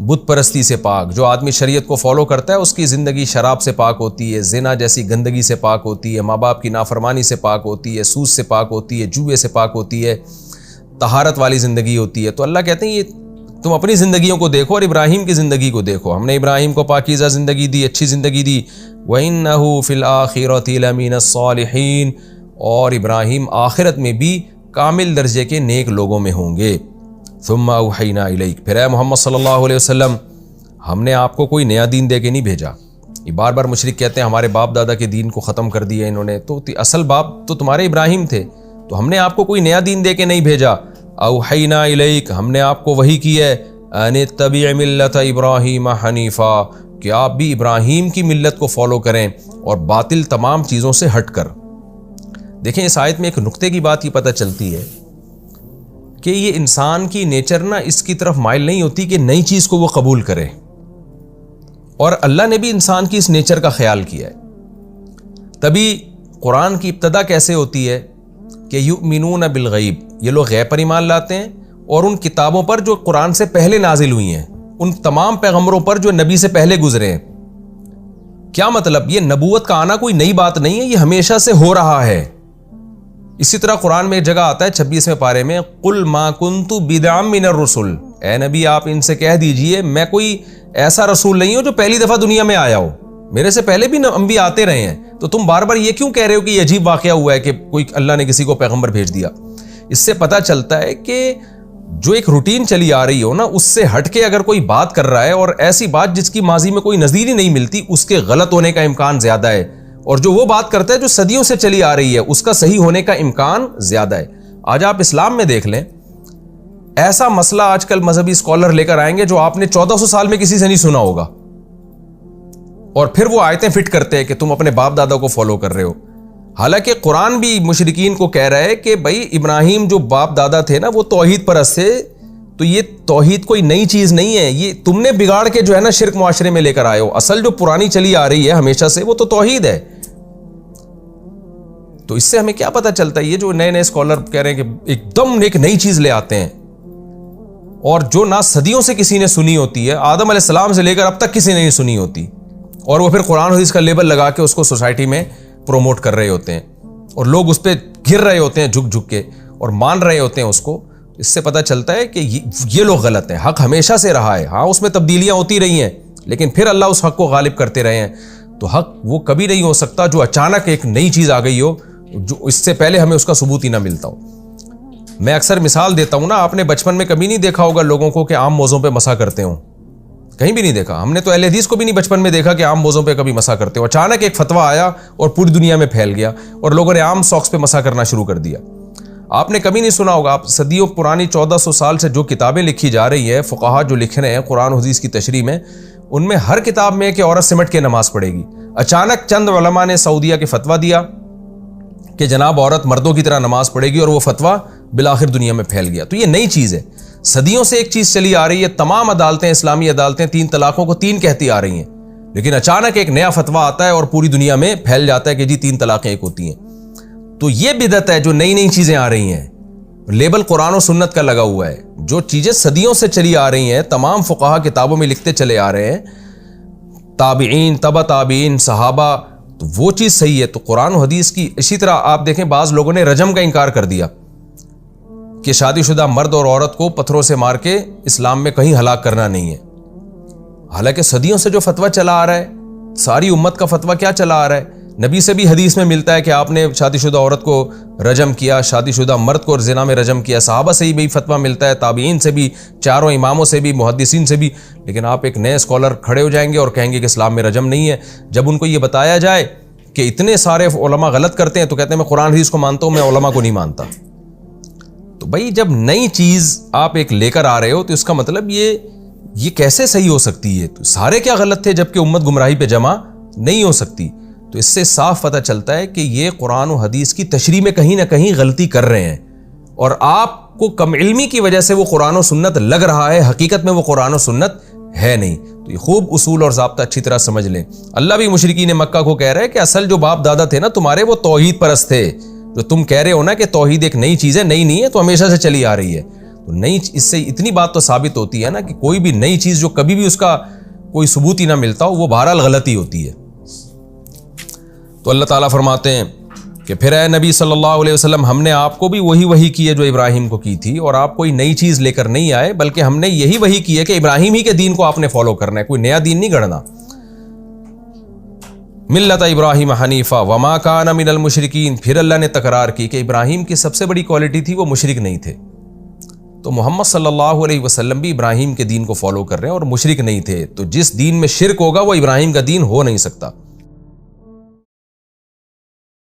بت پرستی سے پاک. جو آدمی شریعت کو فالو کرتا ہے اس کی زندگی شراب سے پاک ہوتی ہے, زنا جیسی گندگی سے پاک ہوتی ہے, ماں باپ کی نافرمانی سے پاک ہوتی ہے, سود سے پاک ہوتی ہے, جوئے سے پاک ہوتی ہے, طہارت والی زندگی ہوتی ہے. تو اللہ کہتے ہیں یہ تم اپنی زندگیوں کو دیکھو اور ابراہیم کی زندگی کو دیکھو. ہم نے ابراہیم کو پاکیزہ زندگی دی, اچھی زندگی دی. وَإِنَّهُ فِي الْآخِرَةِ لَمِنَ الصَّالِحِينَ, اور ابراہیم آخرت میں بھی کامل درجے کے نیک لوگوں میں ہوں گے. ثُمَّ أَوْحَيْنَا إِلَيْكَ, پھر اے محمد صلی اللہ علیہ وسلم ہم نے آپ کو کوئی نیا دین دے کے نہیں بھیجا. یہ بار بار مشرک کہتے ہیں ہمارے باپ دادا کے دین کو ختم کر دیا انہوں نے, تو اصل باپ تو تمہارے ابراہیم تھے, تو ہم نے آپ کو کوئی نیا دین دے کے نہیں بھیجا. اوحینا الیک, ہم نے آپ کو وحی کی ہے, ان اتبع ملت ابراہیم حنیفا, کہ آپ بھی ابراہیم کی ملت کو فالو کریں اور باطل تمام چیزوں سے ہٹ کر. دیکھیں اس آیت میں ایک نقطے کی بات یہ پتہ چلتی ہے کہ یہ انسان کی نیچر نا اس کی طرف مائل نہیں ہوتی کہ نئی چیز کو وہ قبول کرے, اور اللہ نے بھی انسان کی اس نیچر کا خیال کیا ہے. تبھی قرآن کی ابتدا کیسے ہوتی ہے کہ یؤمنون بالغیب, یہ لوگ غیب پر ایمان لاتے ہیں, اور ان کتابوں پر جو قرآن سے پہلے نازل ہوئی ہیں, ان تمام پیغمبروں پر جو نبی سے پہلے گزرے ہیں. کیا مطلب, یہ نبوت کا آنا کوئی نئی بات نہیں ہے, یہ ہمیشہ سے ہو رہا ہے. اسی طرح قرآن میں ایک جگہ آتا ہے 26ویں پارے میں, قل ما کنت بدعا من الرسل, اے نبی آپ ان سے کہہ دیجئے میں کوئی ایسا رسول نہیں ہوں جو پہلی دفعہ دنیا میں آیا ہو, میرے سے پہلے بھی انبیاء آتے رہے ہیں, تو تم بار بار یہ کیوں کہہ رہے ہو کہ یہ عجیب واقعہ ہوا ہے کہ کوئی اللہ نے کسی کو پیغمبر بھیج دیا. اس سے پتہ چلتا ہے کہ جو ایک روٹین چلی آ رہی ہو نا, اس سے ہٹ کے اگر کوئی بات کر رہا ہے, اور ایسی بات جس کی ماضی میں کوئی نظیر ہی نہیں ملتی, اس کے غلط ہونے کا امکان زیادہ ہے, اور جو وہ بات کرتا ہے جو صدیوں سے چلی آ رہی ہے اس کا صحیح ہونے کا امکان زیادہ ہے. آج آپ اسلام میں دیکھ لیں, ایسا مسئلہ آج کل مذہبی اسکالر لے کر آئیں گے جو آپ نے 1400 سال میں کسی سے نہیں سنا ہوگا, اور پھر وہ آیتیں فٹ کرتے ہیں کہ تم اپنے باپ دادا کو فالو کر رہے ہو. حالانکہ قرآن بھی مشرکین کو کہہ رہا ہے کہ بھائی ابراہیم جو باپ دادا تھے نا وہ توحید پرست تھے, تو یہ توحید کوئی نئی چیز نہیں ہے, یہ تم نے بگاڑ کے جو ہے نا شرک معاشرے میں لے کر آئے ہو. اصل جو پرانی چلی آ رہی ہے ہمیشہ سے وہ تو توحید ہے. تو اس سے ہمیں کیا پتہ چلتا ہے, یہ جو نئے نئے اسکالر کہہ رہے ہیں کہ ایک دم ایک نئی چیز لے آتے ہیں, اور جو نہ صدیوں سے کسی نے سنی ہوتی ہے, آدم علیہ السلام سے لے کر اب تک کسی نے نہیں سنی ہوتی, اور وہ پھر قرآن حدیث کا لیبل لگا کے اس کو سوسائٹی میں پروموٹ کر رہے ہوتے ہیں, اور لوگ اس پہ گر رہے ہوتے ہیں جھک جھک کے, اور مان رہے ہوتے ہیں اس کو. اس سے پتہ چلتا ہے کہ یہ لوگ غلط ہیں. حق ہمیشہ سے رہا ہے, ہاں اس میں تبدیلیاں ہوتی رہی ہیں, لیکن پھر اللہ اس حق کو غالب کرتے رہے ہیں. تو حق وہ کبھی نہیں ہو سکتا جو اچانک ایک نئی چیز آ گئی ہو, جو اس سے پہلے ہمیں اس کا ثبوت ہی نہ ملتا ہو. میں اکثر مثال دیتا ہوں نا, آپ نے بچپن میں کبھی نہیں دیکھا ہوگا لوگوں کو کہ عام موزوں پہ مسا کرتے ہوں, کہیں بھی نہیں دیکھا. ہم نے تو اہل حدیث کو بھی نہیں بچپن میں دیکھا کہ عام موزوں پہ کبھی مسا کرتے ہو. اچانک ایک فتویٰ آیا اور پوری دنیا میں پھیل گیا, اور لوگوں نے عام ساکس پہ مسا کرنا شروع کر دیا. آپ نے کبھی نہیں سنا ہوگا, آپ صدیوں پرانی 1400 سال سے جو کتابیں لکھی جا رہی ہیں, فقہا جو لکھ رہے ہیں قرآن حدیث کی تشریح میں, ان میں ہر کتاب میں کہ عورت سمٹ کے نماز پڑھے گی. اچانک چند علماء نے سعودیہ کے فتویٰ دیا کہ جناب عورت مردوں کی طرح نماز پڑھے گی, اور وہ فتویٰ بالآخر دنیا میں پھیل گیا. تو یہ نئی چیز ہے, صدیوں سے ایک چیز چلی آ رہی ہے. تمام عدالتیں, اسلامی عدالتیں 3 طلاقوں کو 3 کہتی آ رہی ہیں, لیکن اچانک ایک نیا فتویٰ آتا ہے اور پوری دنیا میں پھیل جاتا ہے کہ جی 3 طلاقیں ایک ہوتی ہیں. تو یہ بدعت ہے جو نئی چیزیں آ رہی ہیں, لیبل قرآن و سنت کا لگا ہوا ہے. جو چیزیں صدیوں سے چلی آ رہی ہیں, تمام فقہا کتابوں میں لکھتے چلے آ رہے ہیں, تابعین, تبع تابعین, صحابہ, تو وہ چیز صحیح ہے. تو قرآن و حدیث کی اسی طرح آپ دیکھیں, بعض لوگوں نے رجم کا انکار کر دیا کہ شادی شدہ مرد اور عورت کو پتھروں سے مار کے اسلام میں کہیں ہلاک کرنا نہیں ہے. حالانکہ صدیوں سے جو فتویٰ چلا آ رہا ہے, ساری امت کا فتویٰ کیا چلا آ رہا ہے, نبی سے بھی حدیث میں ملتا ہے کہ آپ نے شادی شدہ عورت کو رجم کیا, شادی شدہ مرد کو زنا میں رجم کیا. صحابہ سے بھی فتویٰ ملتا ہے, تابعین سے بھی, 4 اماموں سے بھی, محدثین سے بھی. لیکن آپ ایک نئے اسکالر کھڑے ہو جائیں گے اور کہیں گے کہ اسلام میں رجم نہیں ہے. جب ان کو یہ بتایا جائے کہ اتنے سارے علماء غلط کرتے ہیں, تو کہتے ہیں میں قرآن حدیث کو مانتا ہوں, میں علماء کو نہیں مانتا. تو بھائی جب نئی چیز آپ ایک لے کر آ رہے ہو, تو اس کا مطلب یہ کیسے صحیح ہو سکتی ہے؟ تو سارے کیا غلط تھے جبکہ امت گمراہی پہ جمع نہیں ہو سکتی. تو اس سے صاف پتہ چلتا ہے کہ یہ قرآن و حدیث کی تشریح میں کہیں نہ کہیں غلطی کر رہے ہیں, اور آپ کو کم علمی کی وجہ سے وہ قرآن و سنت لگ رہا ہے, حقیقت میں وہ قرآن و سنت ہے نہیں. تو یہ خوب اصول اور ضابطہ اچھی طرح سمجھ لیں. اللہ بھی مشرکین مکہ کو کہہ رہا ہے کہ اصل جو باپ دادا تھے نا تمہارے, وہ توحید پرست تھے. جو تم کہہ رہے ہو نا کہ توحید ایک نئی چیز ہے, نئی نہیں ہے, تو ہمیشہ سے چلی آ رہی ہے. تو نئی اس سے اتنی بات تو ثابت ہوتی ہے نا کہ کوئی بھی نئی چیز جو کبھی بھی اس کا کوئی ثبوت ہی نہ ملتا ہو وہ بہرحال غلطی ہوتی ہے۔ تو اللہ تعالیٰ فرماتے ہیں کہ پھر اے نبی صلی اللہ علیہ وسلم ہم نے آپ کو بھی وہی کی ہے جو ابراہیم کو کی تھی، اور آپ کوئی نئی چیز لے کر نہیں آئے، بلکہ ہم نے یہی وحی کی ہے کہ ابراہیم ہی کے دین کو آپ نے فالو کرنا ہے، کوئی نیا دین نہیں گڑھنا۔ ملت ابراہیم حنیفہ وما کان من المشرکین، پھر اللہ نے تکرار کی کہ ابراہیم کی سب سے بڑی کوالٹی تھی وہ مشرک نہیں تھے۔ تو محمد صلی اللہ علیہ وسلم بھی ابراہیم کے دین کو فالو کر رہے ہیں اور مشرک نہیں تھے، تو جس دین میں شرک ہوگا وہ ابراہیم کا دین ہو نہیں سکتا۔